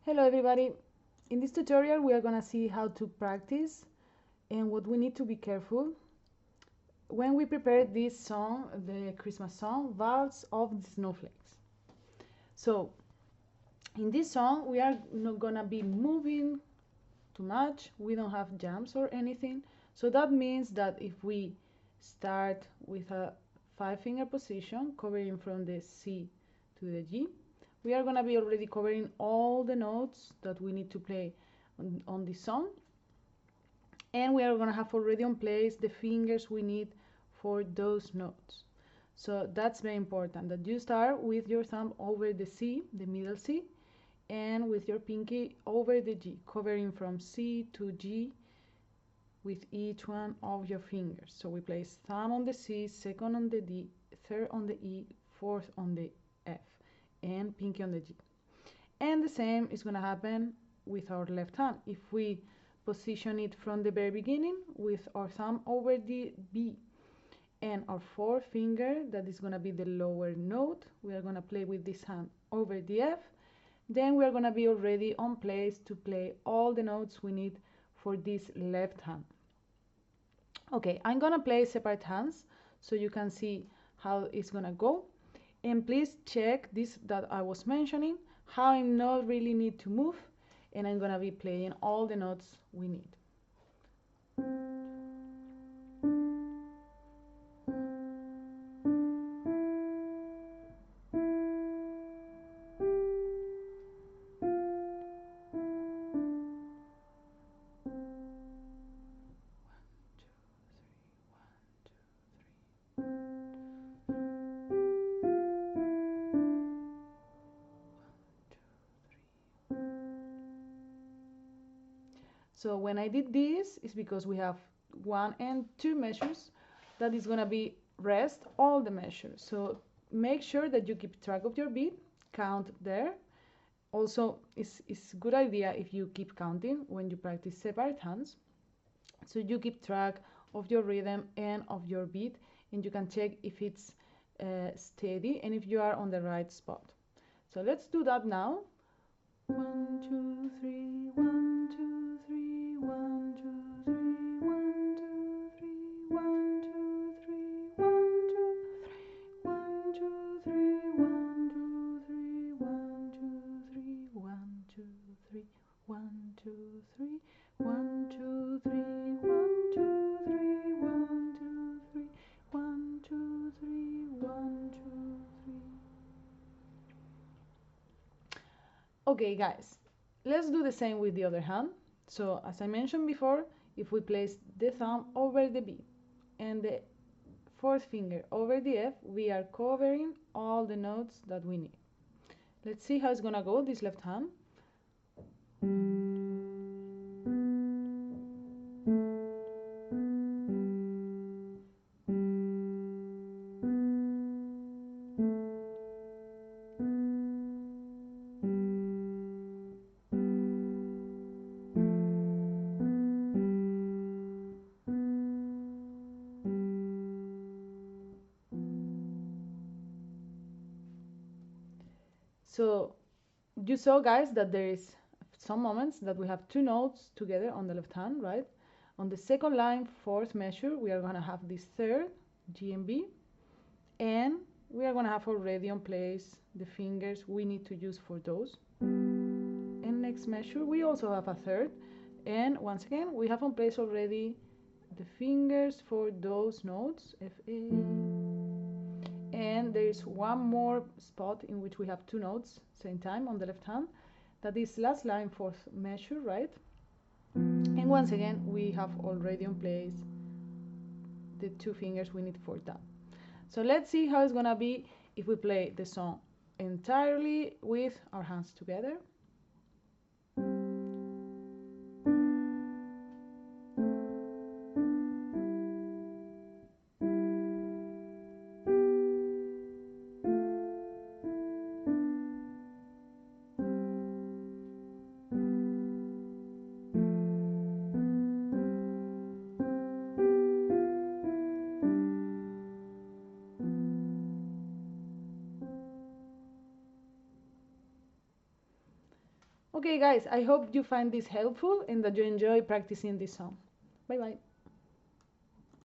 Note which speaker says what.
Speaker 1: Hello everybody. In this tutorial we are going to see how to practice and what we need to be careful when we prepare this song, the Christmas song, Waltz of the Snowflakes. So in this song we are not going to be moving too much. We don't have jumps or anything. So that means that if we start with a 5-finger position covering from the C to the G, we are going to be already covering all the notes that we need to play on this song, and we are going to have already on place the fingers we need for those notes. So that's very important that you start with your thumb over the C, the middle C, and with your pinky over the G, covering from C to G with each one of your fingers. So we place thumb on the C, second on the D, third on the E, fourth on the F, and pinky on the G. And the same is going to happen with our left hand. If we position it from the very beginning with our thumb over the B and our fourth finger, that is going to be the lower note, we are going to play with this hand over the F, then we are going to be already on place to play all the notes we need for this left hand. Okay, I'm going to play separate hands so you can see how it's going to go. And please check this that I was mentioning, how I not really need to move, and I'm gonna be playing all the notes we need. So when I did this, it's because we have 1 and 2 measures that is going to be rest all the measures. So make sure that you keep track of your beat, count there. Also, it's a good idea if you keep counting when you practice separate hands. So you keep track of your rhythm and of your beat, and you can check if it's steady and if you are on the right spot. So let's do that now. 1, 2, 3, 1, 2, 3, 1, 2, 3, 1, 2, 3, 1, 2, 3, 1, 2, 3, 1, 2, 3, 1, 2, 3, 1, 2, 3, 1, 2, 3, 1, 2, 3, 1, 2, 3, 1, 2, 3, 1, 2, 3, 1, 2, 3. Okay guys, let's do the same with the other hand. So as I mentioned before, if we place the thumb over the B and the fourth finger over the F, we are covering all the notes that we need. Let's see how it's gonna go, this left hand. So you saw guys that there is some moments that we have 2 notes together on the left hand, right? On the second line, fourth measure, we are going to have this third, G and B, and we are going to have already on place the fingers we need to use for those. And next measure, we also have a third, and once again, we have on place already the fingers for those notes, F, A. And there is one more spot in which we have 2 notes same time on the left hand, that is last line, fourth measure, right? And once again we have already in place the 2 fingers we need for that. So let's see how it's gonna be if we play the song entirely with our hands together. Okay, guys, I hope you find this helpful and that you enjoy practicing this song. Bye bye.